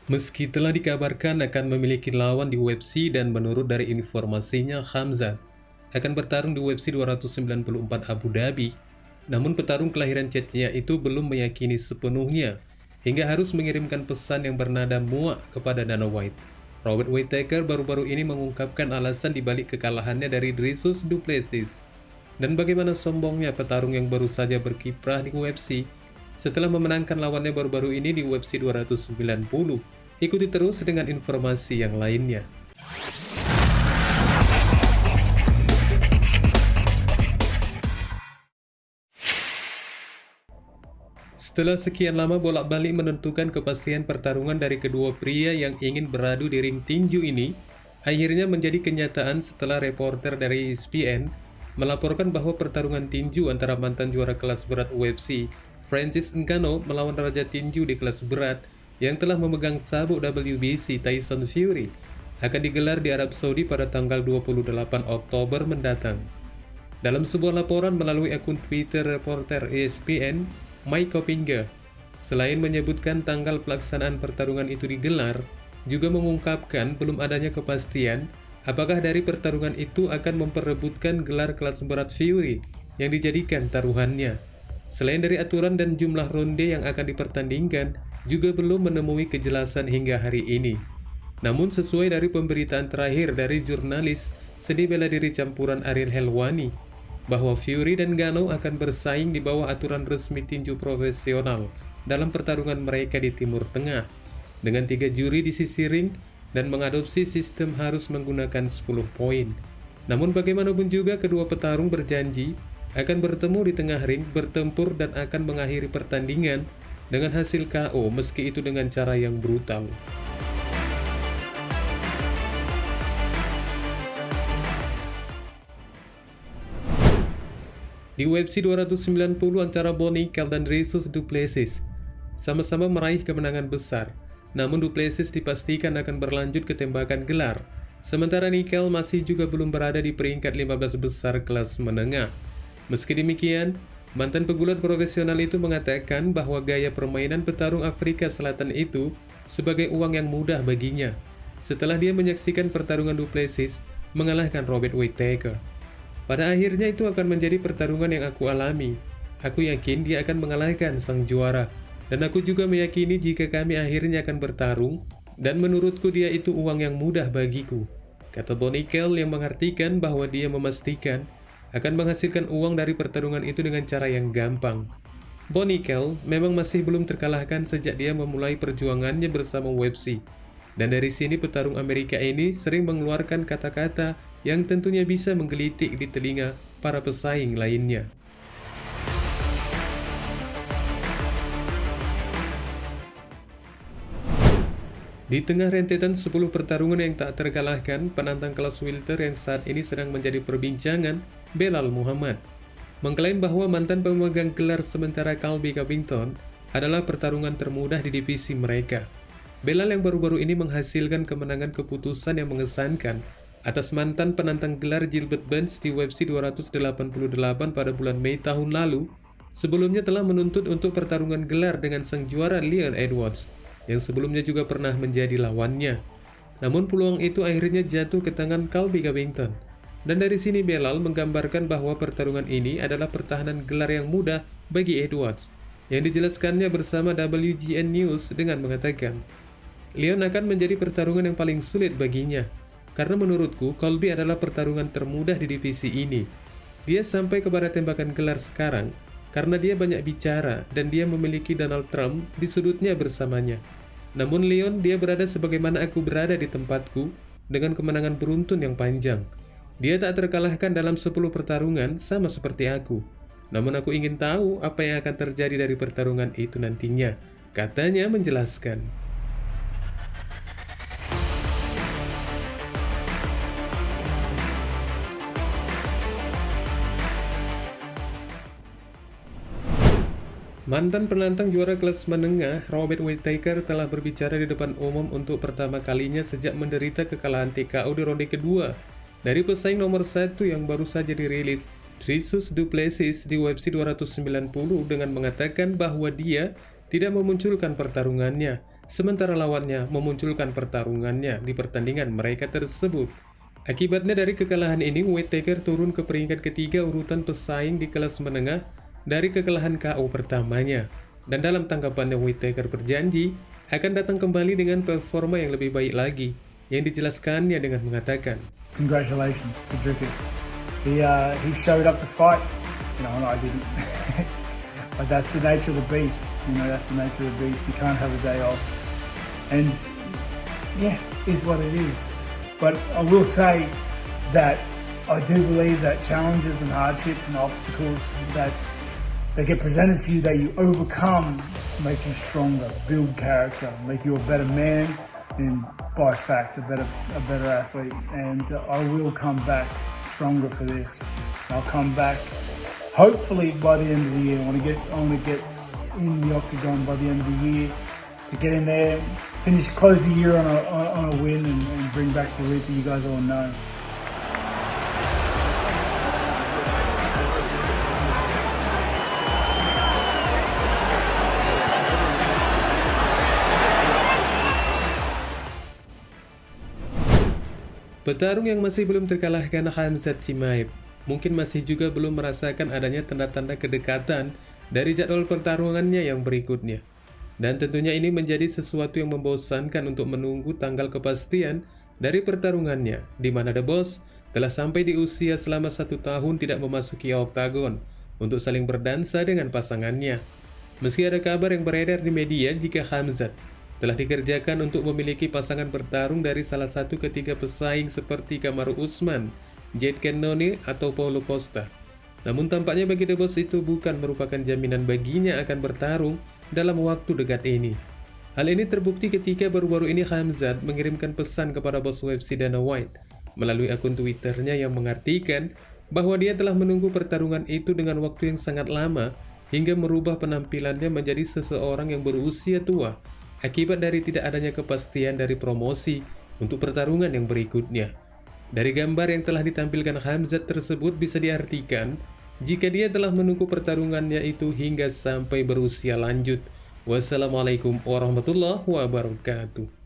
Meski telah dikabarkan akan memiliki lawan di UFC dan menurut dari informasinya Khamzat akan bertarung di UFC 294 Abu Dhabi, namun petarung kelahiran Chechnya itu belum meyakini sepenuhnya hingga harus mengirimkan pesan yang bernada muak kepada Dana White. Robert Whittaker baru-baru ini mengungkapkan alasan dibalik kekalahannya dari Dricus du Plessis dan bagaimana sombongnya petarung yang baru saja berkiprah di UFC setelah memenangkan lawannya baru-baru ini di UFC 290. Ikuti terus dengan informasi yang lainnya. Setelah sekian lama bolak-balik menentukan kepastian pertarungan dari kedua pria yang ingin beradu di ring tinju ini, akhirnya menjadi kenyataan setelah reporter dari ESPN melaporkan bahwa pertarungan tinju antara mantan juara kelas berat UFC, Francis Ngannou melawan raja tinju di kelas berat yang telah memegang sabuk WBC Tyson Fury akan digelar di Arab Saudi pada tanggal 28 Oktober mendatang. Dalam sebuah laporan melalui akun Twitter reporter ESPN, Mike Coppinger, selain menyebutkan tanggal pelaksanaan pertarungan itu digelar, juga mengungkapkan belum adanya kepastian apakah dari pertarungan itu akan memperebutkan gelar kelas berat Fury yang dijadikan taruhannya. Selain dari aturan dan jumlah ronde yang akan dipertandingkan, juga belum menemui kejelasan hingga hari ini. Namun sesuai dari pemberitaan terakhir dari jurnalis seni bela diri campuran Ariel Helwani, bahwa Fury dan Ngannou akan bersaing di bawah aturan resmi tinju profesional dalam pertarungan mereka di Timur Tengah, dengan 3 juri di sisi ring dan mengadopsi sistem harus menggunakan 10 poin. Namun bagaimanapun juga kedua petarung berjanji akan bertemu di tengah ring, bertempur dan akan mengakhiri pertandingan dengan hasil KO meski itu dengan cara yang brutal. Di UFC 290 antara Bonnie Nickel dan Dricus du Plessis sama-sama meraih kemenangan besar, namun du Plessis dipastikan akan berlanjut ke tembakan gelar, sementara Nickel masih juga belum berada di peringkat 15 besar kelas menengah. Meski demikian, mantan pegulat profesional itu mengatakan bahwa gaya permainan petarung Afrika Selatan itu sebagai uang yang mudah baginya setelah dia menyaksikan pertarungan du Plessis mengalahkan Robert Whittaker. Pada akhirnya itu akan menjadi pertarungan yang aku alami. Aku yakin dia akan mengalahkan sang juara, dan aku juga meyakini jika kami akhirnya akan bertarung, dan menurutku dia itu uang yang mudah bagiku, kata Bonnie Nickel yang mengartikan bahwa dia memastikan akan menghasilkan uang dari pertarungan itu dengan cara yang gampang. Bonnie Nickel memang masih belum terkalahkan sejak dia memulai perjuangannya bersama UFC. Dan dari sini petarung Amerika ini sering mengeluarkan kata-kata yang tentunya bisa menggelitik di telinga para pesaing lainnya. Di tengah rentetan 10 pertarungan yang tak terkalahkan, penantang kelas welter yang saat ini sedang menjadi perbincangan, Belal Muhammad, mengklaim bahwa mantan pemegang gelar sementara Colby Covington adalah pertarungan termudah di divisi mereka. Belal yang baru-baru ini menghasilkan kemenangan keputusan yang mengesankan atas mantan penantang gelar Gilbert Burns di UFC 288 pada bulan Mei tahun lalu, sebelumnya telah menuntut untuk pertarungan gelar dengan sang juara Leon Edwards, yang sebelumnya juga pernah menjadi lawannya. Namun peluang itu akhirnya jatuh ke tangan Colby Covington. Dan dari sini Belal menggambarkan bahwa pertarungan ini adalah pertahanan gelar yang mudah bagi Edwards, yang dijelaskannya bersama WGN News dengan mengatakan, Leon akan menjadi pertarungan yang paling sulit baginya, karena menurutku Colby adalah pertarungan termudah di divisi ini. Dia sampai kepada tembakan gelar sekarang karena dia banyak bicara dan dia memiliki Donald Trump di sudutnya bersamanya. Namun Leon, dia berada sebagaimana aku berada di tempatku dengan kemenangan beruntun yang panjang. Dia tak terkalahkan dalam 10 pertarungan sama seperti aku. Namun aku ingin tahu apa yang akan terjadi dari pertarungan itu nantinya, katanya menjelaskan. Mantan penantang juara kelas menengah Robert Whittaker telah berbicara di depan umum untuk pertama kalinya sejak menderita kekalahan TKO di ronde kedua dari pesaing nomor 1 yang baru saja dirilis, Dricus du Plessis, di UFC 290 dengan mengatakan bahwa dia tidak memunculkan pertarungannya sementara lawannya memunculkan pertarungannya di pertandingan mereka tersebut. Akibatnya dari kekalahan ini, Whittaker turun ke peringkat ketiga urutan pesaing di kelas menengah dari kekalahan KO pertamanya. Dan dalam tanggapannya, Whittaker berjanji akan datang kembali dengan performa yang lebih baik lagi, yang dijelaskannya dengan mengatakan, "Congratulations to Dricus. He showed up to fight. No, I didn't. But that's the nature of the beast. That's the nature of the beast. You can't have a day off. And yeah, is what it is. But I will say that I do believe that challenges and hardships and obstacles that get presented to you, that you overcome, make you stronger, build character, make you a better man, and by fact, a better athlete. And I will come back stronger for this. I'll come back hopefully by the end of the year. I want to get in the octagon by the end of the year, to get in there, close the year on a win, and bring back the Reaper you guys all know. petarung yang masih belum terkalahkan Khamzat Chimaev mungkin masih juga belum merasakan adanya tanda-tanda kedekatan dari jadwal pertarungannya yang berikutnya. Dan tentunya ini menjadi sesuatu yang membosankan untuk menunggu tanggal kepastian dari pertarungannya, di mana The Boss telah sampai di usia selama 1 tahun tidak memasuki oktagon untuk saling berdansa dengan pasangannya. Meski ada kabar yang beredar di media jika Khamzat telah dikerjakan untuk memiliki pasangan bertarung dari salah satu ketiga pesaing seperti Kamaru Usman, Jade Cannonier, atau Paulo Costa. Namun tampaknya bagi The Boss itu bukan merupakan jaminan baginya akan bertarung dalam waktu dekat ini. Hal ini terbukti ketika baru-baru ini Khamzat mengirimkan pesan kepada bos UFC Dana White melalui akun Twitternya yang mengartikan bahwa dia telah menunggu pertarungan itu dengan waktu yang sangat lama hingga merubah penampilannya menjadi seseorang yang berusia tua akibat dari tidak adanya kepastian dari promosi untuk pertarungan yang berikutnya. Dari gambar yang telah ditampilkan Khamzat tersebut bisa diartikan jika dia telah menunggu pertarungannya itu hingga sampai berusia lanjut. Wassalamualaikum warahmatullahi wabarakatuh.